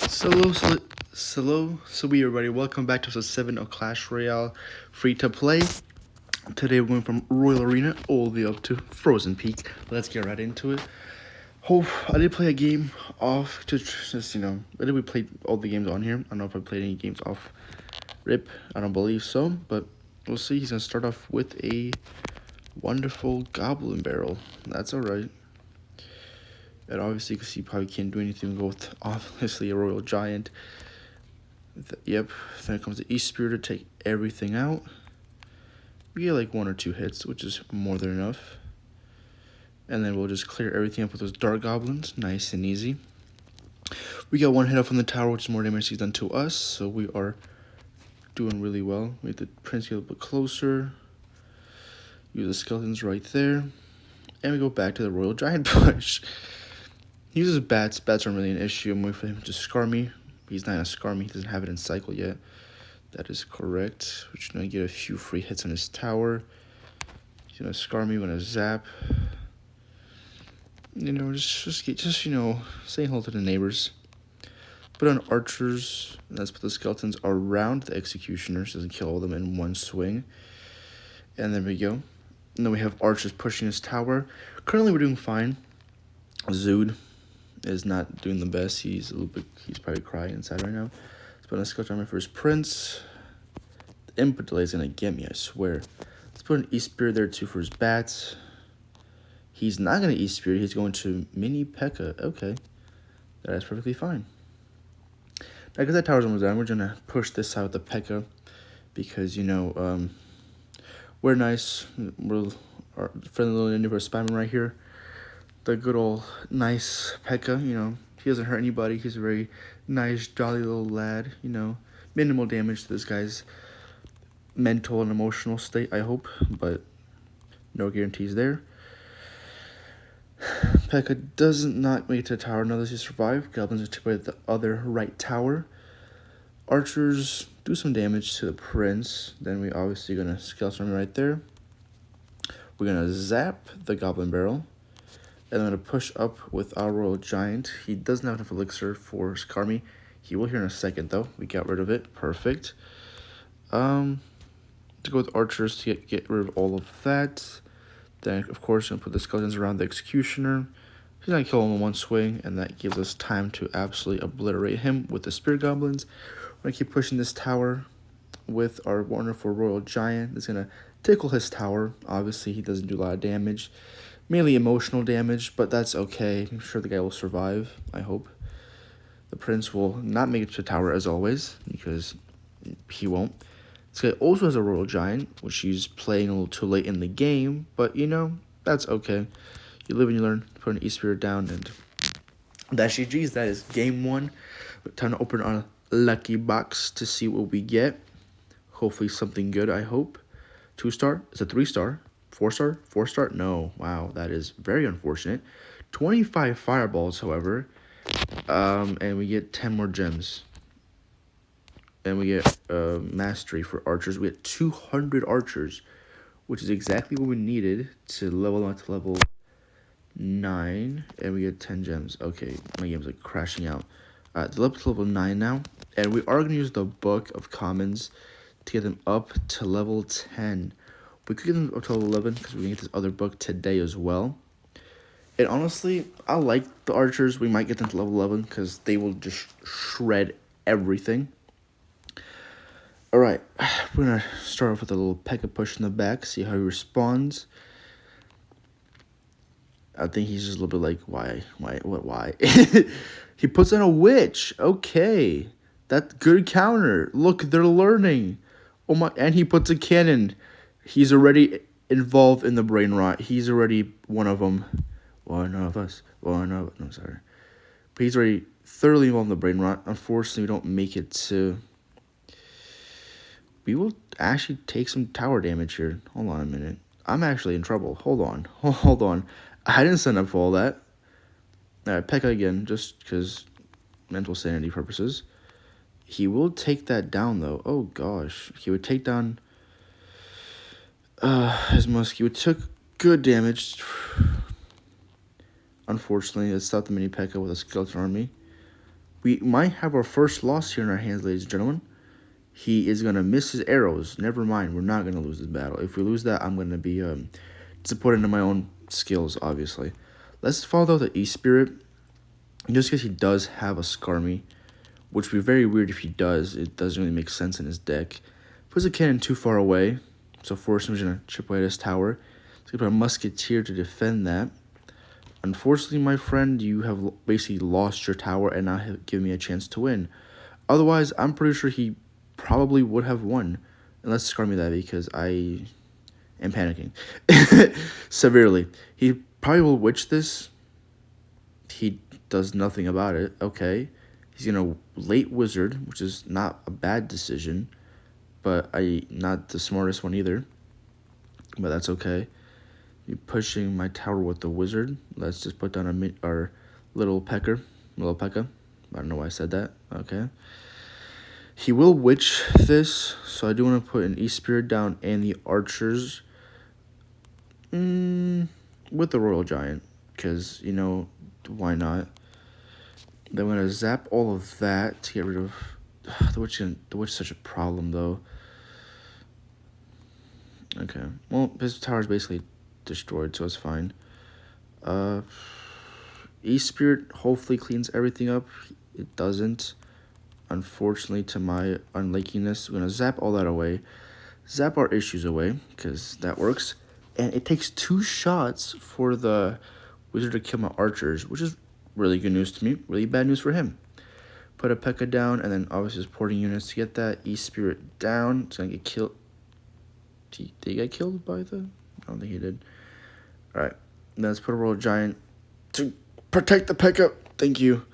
So everybody, welcome back to episode 7 of Clash Royale free to play. Today we're going from Royal Arena all the way up to Frozen Peak. Let's get right into it. I did play a game off to just, I did we played all the games on here. I don't know if I played any games off rip. I don't believe so, but we'll see. He's going to start off with a wonderful Goblin Barrel. That's alright. And obviously, because he probably can't do anything with, obviously, a Royal Giant. Yep, then it comes the East Spear to take everything out. We get like 1 or 2 hits, which is more than enough. And then we'll just clear everything up with those Dark Goblins, nice and easy. We got 1 hit up from the tower, which is more damage he's done to us, so we are doing really well. We have the Prince get a little bit closer. Use the skeletons right there. And we go back to the Royal Giant push. He uses bats. Bats aren't really an issue. I'm waiting for him to scar me. He's not going to scar me. He doesn't have it in cycle yet. That is correct. We're just going to get a few free hits on his tower. He's going to scar me. We're going to zap. Just saying hello to the neighbors. Put on archers. Let's put the skeletons around the executioners. Doesn't kill all of them in one swing. And there we go. And then we have archers pushing his tower. Currently, we're doing fine. Zood is not doing the best. He's probably crying inside right now. Let's put a skeleton armor for his prince. The input delay is gonna get me, I swear. Let's put an East Spear there too for his bats. He's not gonna East Spear, he's going to mini P.E.K.K.A. Okay. That's perfectly fine. Now because that tower's almost done, we're gonna push this side with the P.E.K.K.A. Because we're nice. We're our friendly little universe spamming right here. The good old nice P.E.K.K.A, he doesn't hurt anybody. He's a very nice, jolly little lad, Minimal damage to this guy's mental and emotional state, I hope, but no guarantees there. P.E.K.K.A does not make it to the tower. Now does he survive? Goblins are took by the other right tower. Archers do some damage to the prince. Then we obviously gonna skeleton him right there. We're gonna zap the Goblin Barrel. And I'm going to push up with our Royal Giant. He doesn't have enough elixir for Skarmy. He will here in a second, though. We got rid of it. Perfect. To go with archers to get rid of all of that. Then, of course, I'm going to put the skeletons around the executioner. He's going to kill him in one swing, and that gives us time to absolutely obliterate him with the Spear Goblins. We're going to keep pushing this tower with our wonderful Royal Giant. That's going to tickle his tower. Obviously, he doesn't do a lot of damage. Mainly emotional damage, but that's okay. I'm sure the guy will survive, I hope. The prince will not make it to the tower as always, because he won't. This guy also has a Royal Giant, which he's playing a little too late in the game, but that's okay. You live and you learn. Put an East Spear down, and that's GG's. That is game 1. Time to open our lucky box to see what we get. Hopefully something good, I hope. 2-star. It's a 3-star. 4-star? 4-star? No. Wow, that is very unfortunate. 25 fireballs, however. And we get 10 more gems. And we get mastery for archers. We get 200 archers, which is exactly what we needed to level up to level 9. And we get 10 gems. Okay, my game's like crashing out. The level 9 now. And we are going to use the Book of Commons to get them up to level 10. We could get them up to level 11 because we're going to get this other book today as well. And honestly, I like the archers. We might get them to level 11 because they will just shred everything. Alright, we're going to start off with a little P.E.K.K.A push in the back, see how he responds. I think he's just a little bit like, why? He puts on a witch. Okay, that's good counter. Look, they're learning. Oh my, and he puts a cannon. He's already involved in the brain rot. He's already one of them. No, sorry. But he's already thoroughly involved in the brain rot. Unfortunately, we don't make it to... We will actually take some tower damage here. Hold on a minute. I'm actually in trouble. Hold on. I didn't sign up for all that. Alright, P.E.K.K.A again, just because mental sanity purposes. He will take that down, though. Oh, gosh. He would take down... his muskie. We took good damage. Unfortunately, it stopped the mini P.E.K.K.A with a skeleton army. we might have our first loss here in our hands, ladies and gentlemen. He is going to miss his arrows. Never mind, we're not going to lose this battle. If we lose that, I'm going to be disappointed in my own skills, obviously. Let's follow the E-Spirit. Just because he does have a Skarmy, which would be very weird if he does. It doesn't really make sense in his deck. Puts a cannon too far away, so force him to chip away at his tower. So you put a Musketeer to defend that. Unfortunately, my friend, you have basically lost your tower and not have given me a chance to win. Otherwise, I'm pretty sure he probably would have won. Unless scar me that, because I am panicking. Severely. He probably will witch this. He does nothing about it. Okay. He's going to late wizard, which is not a bad decision. But not the smartest one either. But that's okay. You're pushing my tower with the wizard. Let's just put down our little Pekka. I don't know why I said that. Okay. He will witch this, so I do want to put an E-Spirit down and the archers with the Royal Giant, because, you know, why not? Then I'm going to zap all of that to get rid of... The witch is such a problem, though. Okay. Well, his tower is basically destroyed, so it's fine. E-Spirit hopefully cleans everything up. It doesn't. Unfortunately, to my unluckiness, we're going to zap all that away. Zap our issues away, because that works. And it takes 2 shots for the wizard to kill my archers, which is really good news to me. Really bad news for him. Put a Pekka down, and then obviously supporting units to get that. E-Spirit down. It's going to get killed. Did he get killed by the... I don't think he did. Alright. Let's put a Royal Giant to protect the Pekka. Thank you.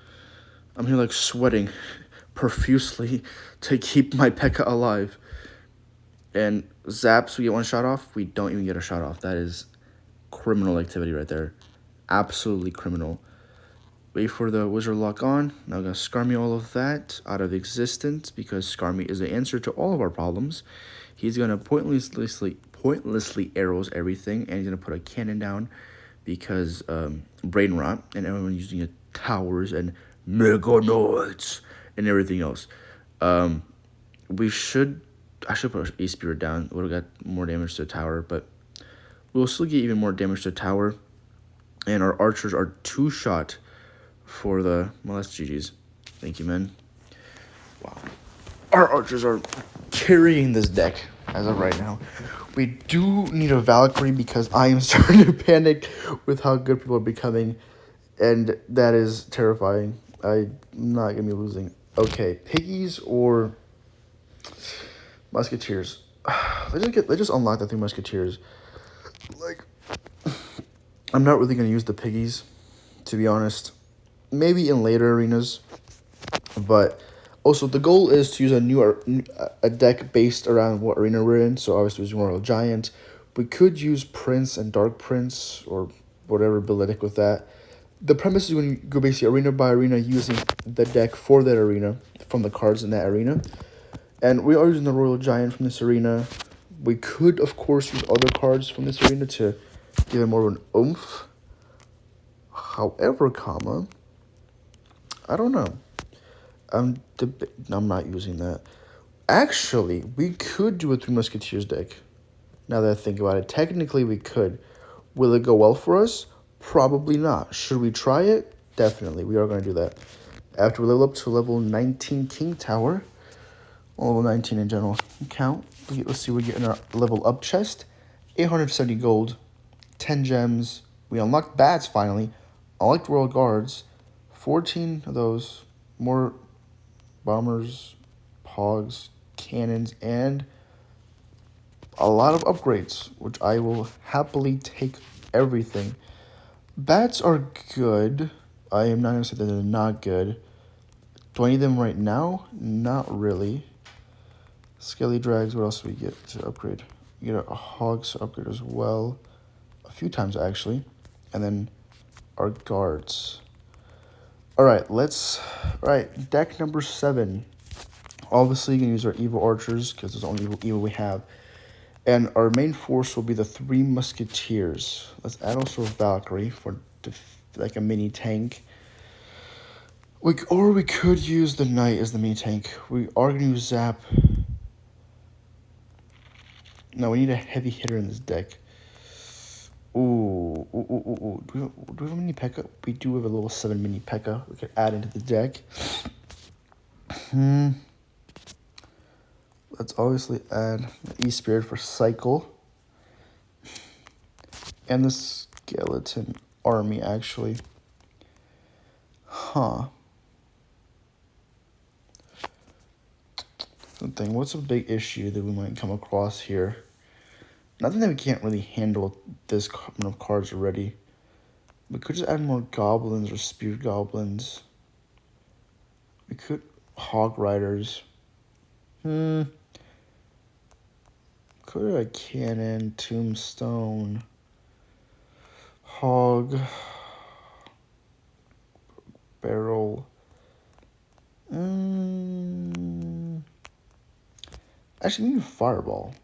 I'm here like sweating profusely to keep my Pekka alive. And zaps, we get 1 shot off. We don't even get a shot off. That is criminal activity right there. Absolutely criminal. Wait for the wizard lock on. Now I'm going to Skarmy all of that out of existence, because Skarmy is the answer to all of our problems. He's going to pointlessly arrows everything, and he's going to put a cannon down because brain rot, and everyone using it towers and mega noids and everything else. I should put E-Spirit down. Would have got more damage to the tower, but we'll still get even more damage to the tower. And our archers are 2-shot for the... Well, that's GG's. Thank you, man. Wow. Our archers are carrying this deck as of right now. We do need a Valkyrie because I am starting to panic with how good people are becoming. And that is terrifying. I'm not going to be losing. Okay, piggies or musketeers. Let's just unlock the 3 musketeers. Like, I'm not really going to use the piggies, to be honest. Maybe in later arenas. But also, the goal is to use a deck based around what arena we're in. So obviously, using Royal Giant. We could use Prince and Dark Prince or whatever, build a deck with that. The premise is when you go basically arena by arena using the deck for that arena, from the cards in that arena. And we are using the Royal Giant from this arena. We could, of course, use other cards from this arena to give it more of an oomph. However, I don't know. I'm not using that. Actually, we could do a 3 Musketeers deck. Now that I think about it, technically we could. Will it go well for us? Probably not. Should we try it? Definitely. We are going to do that. After we level up to level 19 King Tower, or level 19 in general count, let's see, we're getting our level up chest. 870 gold, 10 gems. We unlocked bats finally. Unlocked Royal Guards. 14 of those. More bombers, pogs, cannons, and a lot of upgrades, which I will happily take everything. Bats are good. I am not going to say that they're not good. Do I need them right now? Not really. Skelly Drags, what else do we get to upgrade? You get a Hogs to upgrade as well. A few times, actually. And then our guards. Alright, deck number 7. Obviously, you can use our evil archers, because it's the only evil we have. And our main force will be the 3 musketeers. Let's add also a Valkyrie for like a mini tank. Or we could use the knight as the main tank. We are gonna use Zap. No, we need a heavy hitter in this deck. Ooh. Do we have a mini P.E.K.K.A? We do have a level 7 mini P.E.K.K.A. We could add into the deck. Let's obviously add an E-Spirit for Cycle. And the Skeleton Army, actually. Huh. What's a big issue that we might come across here? Nothing that we can't really handle this amount of cards already. We could just add more goblins or spear goblins. We could hog riders. Could a cannon, tombstone, hog, barrel. Actually, maybe fireball.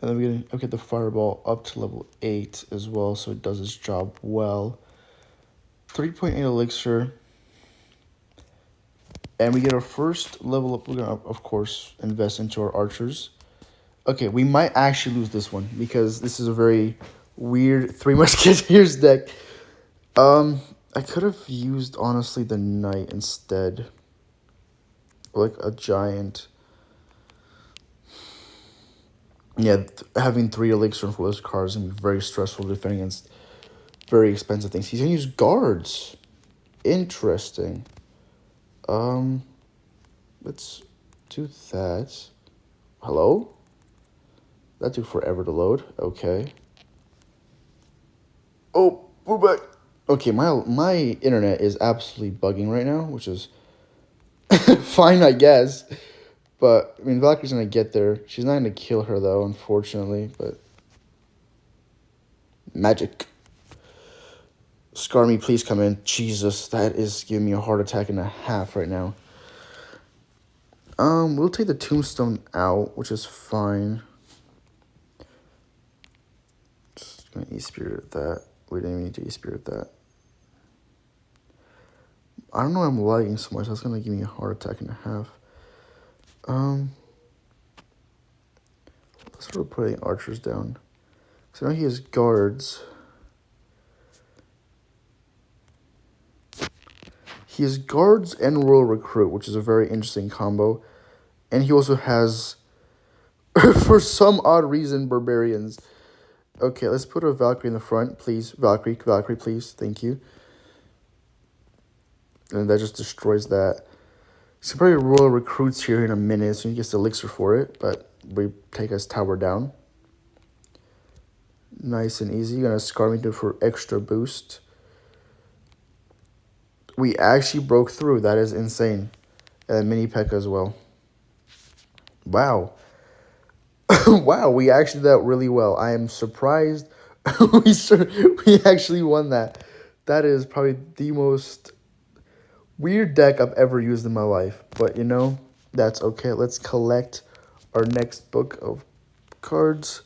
And then we're gonna get the fireball up to level 8 as well, so it does its job well. 3.8 elixir. And we get our first level up. We're gonna, of course, invest into our archers. Okay, we might actually lose this one because this is a very weird Three Musketeers deck. I could have used, honestly, the knight instead. Like a giant. Yeah, having 3 elixir for those cards is going to be very stressful defending against very expensive things. He's going to use guards. Interesting. Let's do that. Hello? That took forever to load. Okay. Oh, we're back. Okay, my internet is absolutely bugging right now, which is fine, I guess. But, I mean, Valkyrie's going to get there. She's not going to kill her, though, unfortunately. But magic. Scarmy, please come in. Jesus, that is giving me a heart attack and a half right now. We'll take the tombstone out, which is fine. Just gonna E-Spirit that. We didn't even need to E-Spirit that. I don't know why I'm lagging so much. That's gonna give me a heart attack and a half. Let's start putting archers down. So now he has guards. He has guards and royal recruit, which is a very interesting combo. And he also has, for some odd reason, barbarians. Okay, let's put a Valkyrie in the front, please. Valkyrie, please. Thank you. And that just destroys that. So probably royal recruits here in a minute, so he gets the elixir for it. But we take his tower down. Nice and easy. Gonna scar me for extra boost. We actually broke through. That is insane. And mini P.E.K.K.A as well. Wow. Wow, we actually did that really well. I am surprised we actually won that. That is probably the most weird deck I've ever used in my life. But, you know, that's okay. Let's collect our next book of cards.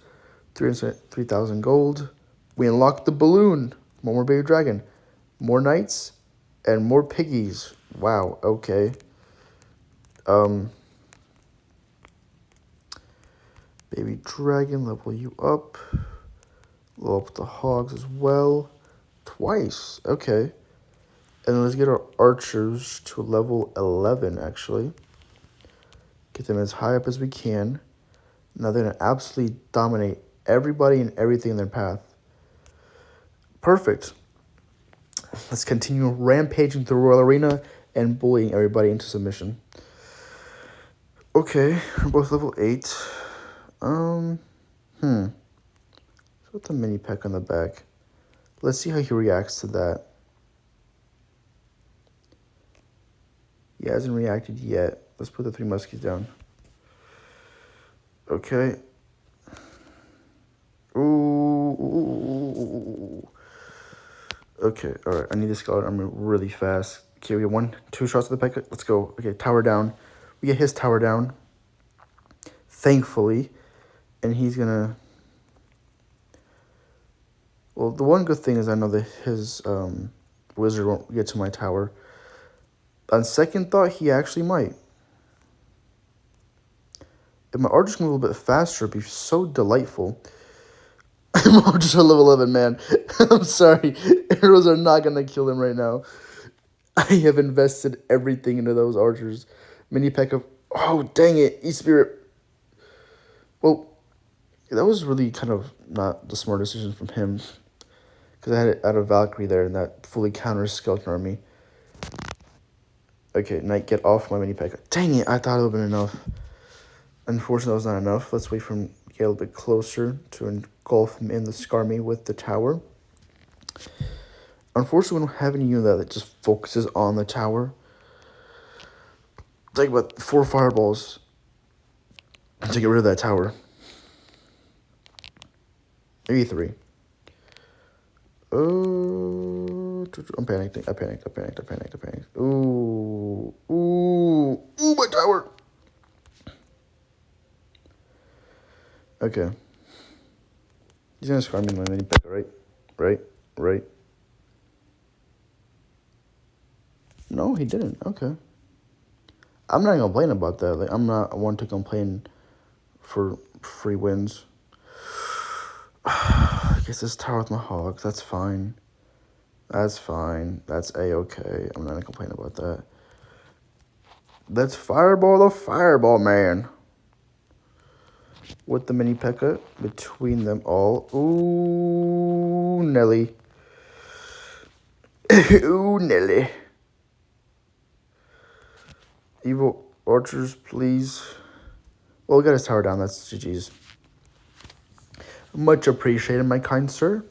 3,000 gold. We unlocked the balloon. One more baby dragon. More knights. And more piggies. Wow, okay. Baby dragon, level you up. Level up the hogs as well. Twice, okay. And then let's get our archers to level 11, actually. Get them as high up as we can. Now they're going to absolutely dominate everybody and everything in their path. Perfect. Let's continue rampaging through Royal Arena and bullying everybody into submission. Okay, we're both level 8. Put the mini P.E.K.K.A on the back. Let's see how he reacts to that. He hasn't reacted yet. Let's put the 3 muskets down. Okay. Ooh. Okay, alright. I need this skeleton armor really fast. Okay, we get 1, 2 shots of the P.E.K.K.A. Let's go. Okay, tower down. We get his tower down. Thankfully. And he's gonna... Well, the one good thing is I know that his wizard won't get to my tower. On second thought, he actually might. If my archers can move a little bit faster, it'd be so delightful. My archers are level 11, man. I'm sorry. Arrows are not going to kill him right now. I have invested everything into those archers. Mini P.E.K.K.A. Oh, dang it. E-Spirit. Well, that was really kind of not the smart decision from him. Because I had a Valkyrie there and that fully counters Skeleton Army. Okay, Knight, get off my Mini P.E.K.K.A. Dang it, I thought it would have been enough. Unfortunately, that was not enough. Let's wait for him to get a little bit closer to engulf him in the Skarmy with the tower. Unfortunately, we don't have any unit that just focuses on the tower. Take about 4 fireballs to get rid of that tower. Maybe 3. Oh, I'm panicking. I panicked. Ooh, my tower. Okay. He's gonna scar me my Mini P.E.K.K.A, right? No, he didn't. Okay. I'm not gonna complain about that. Like, I'm not one to complain for free wins. I guess this tower with my hogs, that's fine. That's A-okay. I'm not gonna complain about that. Let's fireball the fireball man. With the Mini P.E.K.K.A between them all. Ooh, Nelly. Ooh, Nelly. Evil archers, please. Well, we got his tower down. That's GG's. Much appreciated, my kind sir.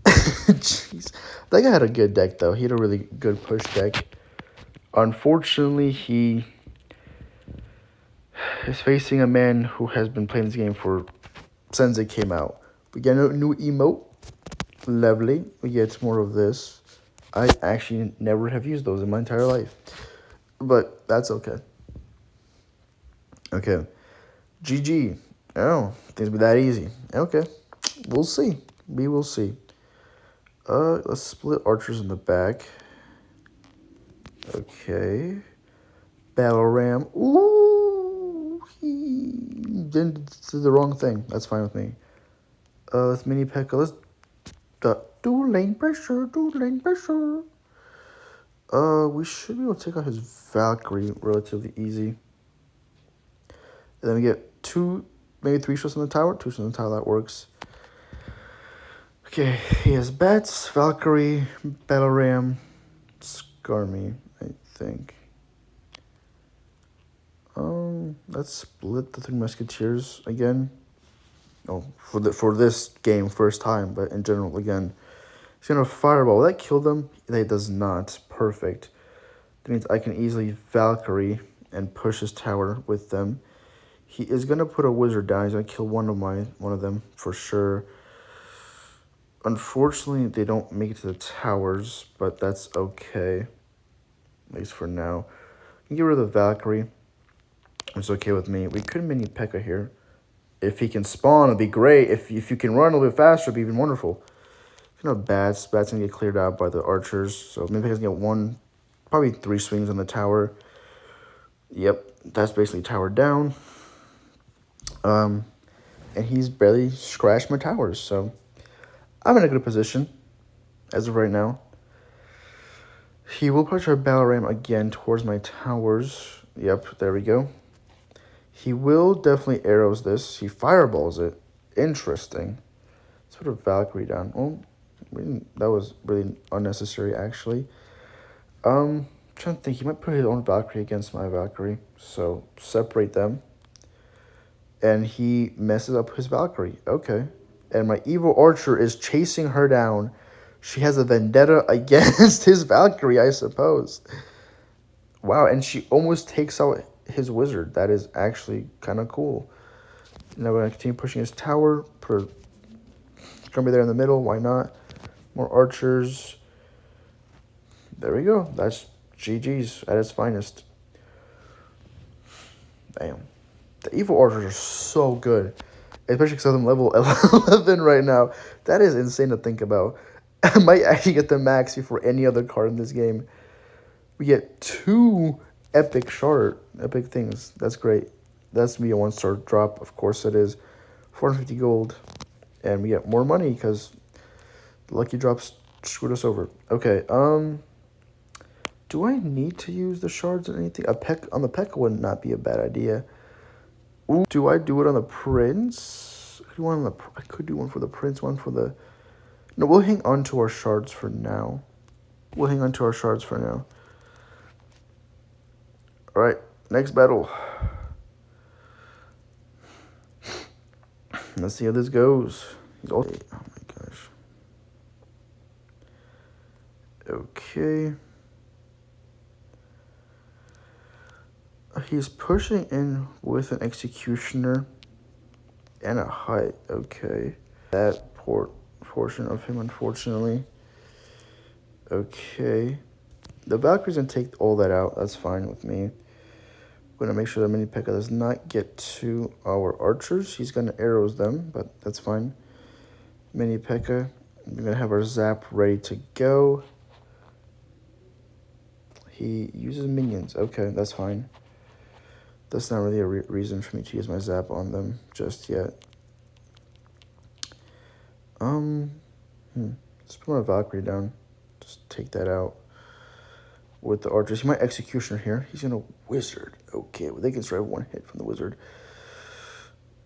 Jeez. That guy had a good deck, though. He had a really good push deck. Unfortunately, he is facing a man who has been playing this game since it came out. We get a new emote. Lovely. We get more of this. I actually never have used those in my entire life. But that's okay. Okay. GG. Oh, things be that easy. Okay. We'll see. We will see. Let's split archers in the back. Okay. Battle ram. Ooh, he didn't do the wrong thing. That's fine with me. Let's Mini P.E.K.K.A. Let's do lane pressure. We should be able to take out his Valkyrie relatively easy. And then we get 2, maybe 3 shots on the tower. 2 shots on the tower, that works. Okay, he has Bats, Valkyrie, Battle Ram, Skarmy, I think. Let's split the 3 Musketeers again. Oh, for this game, first time, but in general, again. He's gonna fireball. Will that kill them? It does not. Perfect. That means I can easily Valkyrie and push his tower with them. He is gonna put a wizard down. He's gonna kill one of them for sure. Unfortunately, they don't make it to the towers, but that's okay. At least for now. You can get rid of the Valkyrie. It's okay with me. We could Mini P.E.K.K.A here. If he can spawn, it'd be great. If you can run a little bit faster, it'd be even wonderful. You know, Bats gonna get cleared out by the archers. So maybe I can get probably 3 swings on the tower. Yep, that's basically tower down. And he's barely scratched my towers, so I'm in a good position as of right now. He will probably try Battle Ram again towards my towers. Yep, there we go. He will definitely arrows this. He fireballs it. Interesting. Let's put a Valkyrie down. Oh, that was really unnecessary, actually. Trying to think. He might put his own Valkyrie against my Valkyrie. So, separate them. And he messes up his Valkyrie. Okay. And my evil archer is chasing her down. She has a vendetta against his Valkyrie, I suppose. Wow, and she almost takes out his wizard. That is actually kind of cool. Now we're going to continue pushing his tower. Going to be there in the middle. Why not? More archers. There we go. That's GG's at its finest. Damn. The evil archers are so good. Especially because I'm level 11 right now. That is insane to think about. I might actually get the max before any other card in this game. We get 2 epic things. That's great. That's going to be a 1-star drop. Of course it is. 450 gold. And we get more money because the lucky drops screwed us over. Okay, do I need to use the shards or anything? On the P.E.K.K.A would not be a bad idea. Ooh, do I do it on the Prince? I could do one for the Prince, one for the... No, we'll hang on to our shards for now. Alright, next battle. Let's see how this goes. Oh my gosh. Okay. He's pushing in with an Executioner and a Hut. Okay. That portion of him, unfortunately. Okay. The Valkyrie's going to take all that out. That's fine with me. We're going to make sure that Mini P.E.K.K.A does not get to our archers. He's going to arrows them, but that's fine. Mini P.E.K.K.A. We're going to have our Zap ready to go. He uses minions. Okay, that's fine. That's not really a reason for me to use my Zap on them just yet. Let's put my Valkyrie down. Just take that out. With the archers. He might Executioner here. He's going to Wizard. Okay, well, they can survive 1 hit from the Wizard.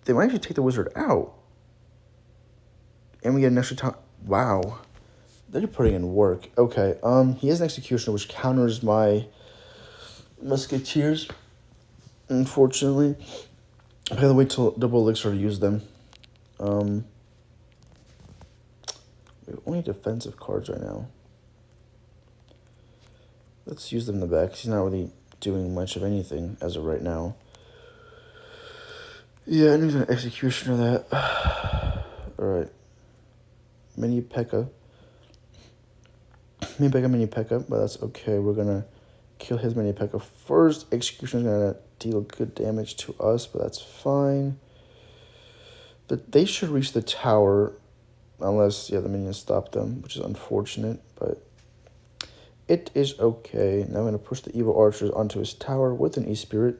They might actually take the Wizard out. And we get an extra time. Wow. They're putting in work. Okay, he has an Executioner, which counters my Musketeers. Unfortunately. I have to wait till double elixir to use them. We have only defensive cards right now. Let's use them in the back. He's not really doing much of anything as of right now. Yeah, I need an Executioner of that. Alright. Mini P.E.K.K.A. Mini P.E.K.K.A, but that's okay. We're going to kill his Mini P.E.K.K.A first. Executioner's going to deal good damage to us, but that's fine. But they should reach the tower unless, yeah, the minions stop them, which is unfortunate, but it is okay. Now I'm going to push the evil archers onto his tower with an E-Spirit,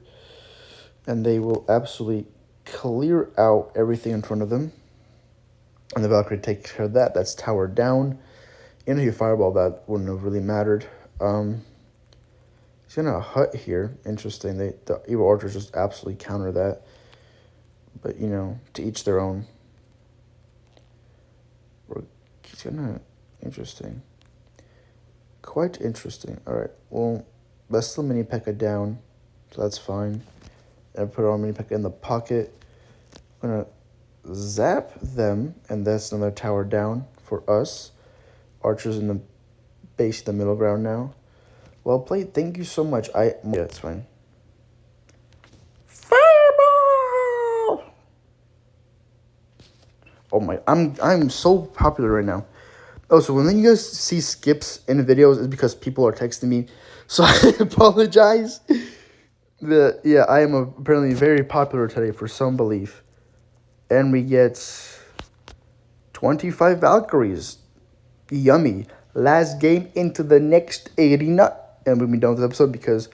and they will absolutely clear out everything in front of them. And the Valkyrie takes care of that. That's tower down. And if you fireball, that wouldn't have really mattered. He's going to Hut here. Interesting. The evil archers just absolutely counter that. But, you know, to each their own. He's going to... Interesting. Quite interesting. Alright, well, let's still Mini P.E.K.K.A down, so that's fine. And put our Mini P.E.K.K.A in the pocket. I'm going to zap them, and that's another tower down for us. Archers in the base of the middle ground now. Well played, thank you so much. Yeah, it's fine. Fireball! Oh my, I'm so popular right now. Oh, so when you guys see skips in videos, it's because people are texting me. So I apologize. Yeah, I am apparently very popular today for some belief. And we get 25 Valkyries. Yummy. Last game into the next arena. And we'll be done with this episode because,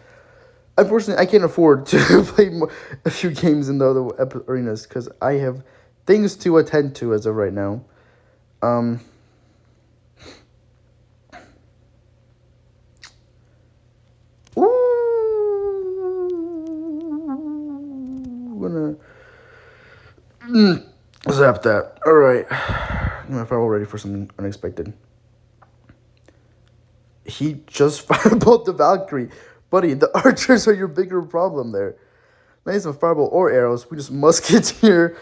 unfortunately, I can't afford to play a few games in the other arenas because I have things to attend to as of right now. Zap that. Alright. My firewall ready for something unexpected. He just fireballed the Valkyrie. Buddy, the archers are your bigger problem there. Not even fireball or arrows. We just musketeer.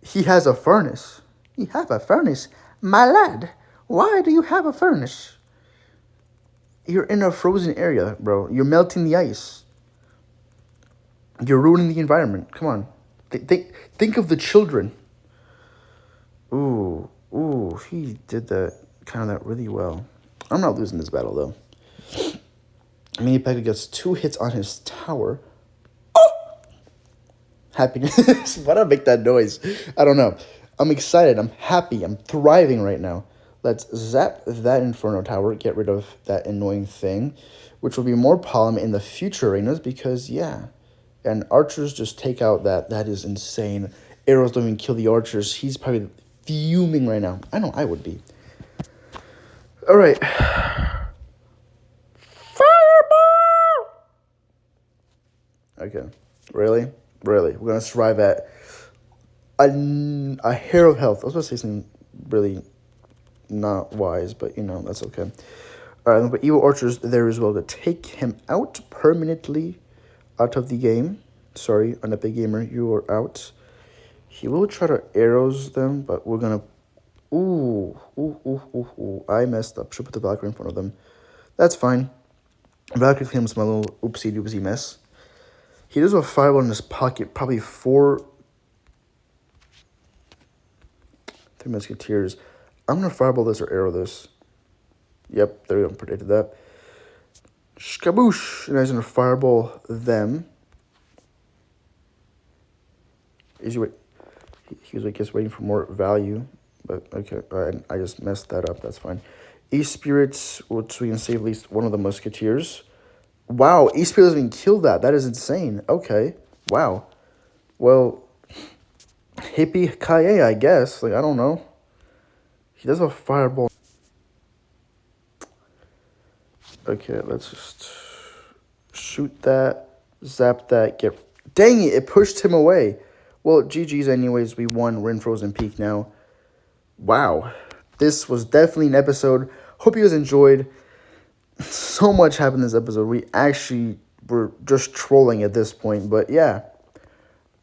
He has a furnace. You have a furnace? My lad, why do you have a furnace? You're in a frozen area, bro. You're melting the ice. You're ruining the environment. Come on. Think of the children. Ooh, he did that really well. I'm not losing this battle, though. Mini P.E.K.K.A gets 2 hits on his tower. Oh! Happiness. Why do I make that noise? I don't know. I'm excited. I'm happy. I'm thriving right now. Let's zap that Inferno Tower, get rid of that annoying thing, which will be more problem in the future arenas because, yeah. And archers just take out that. That is insane. Arrows don't even kill the archers. He's probably fuming right now. I know I would be. All right. Fireball! Okay. Really? Really? We're going to survive at a hair of health. I was about to say something really not wise, but, that's okay. All right, but evil archers there as well to take him out permanently out of the game. Sorry, an epic gamer, you are out. He will try to arrows them, but we're going to... Ooh. I messed up. Should put the Valkyrie in front of them. That's fine. Valkyrie claims my little oopsie-doopsie mess. He does have a fireball in his pocket, probably 3 musketeers. I'm going to fireball this or arrow this. Yep, there we go. Predicted that. Skaboosh! And I was going to fireball them. He was, I guess, waiting for more value. But, okay, I just messed that up. That's fine. E-Spirits, which we can save at least one of the musketeers. Wow, E-Spirit doesn't even kill that. That is insane. Okay. Wow. Well, Hippie Kaye, I guess. I don't know. He does have a fireball. Okay, let's just shoot that, zap that, get... Dang it, it pushed him away. Well, GG's anyways. We won. We're in Frozen Peak now. Wow. This was definitely an episode. Hope you guys enjoyed. So much happened in this episode. We actually were just trolling at this point. But yeah,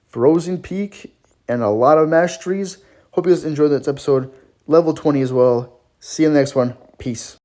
Frozen Peak and a lot of masteries. Hope you guys enjoyed this episode. Level 20 as well. See you in the next one. Peace.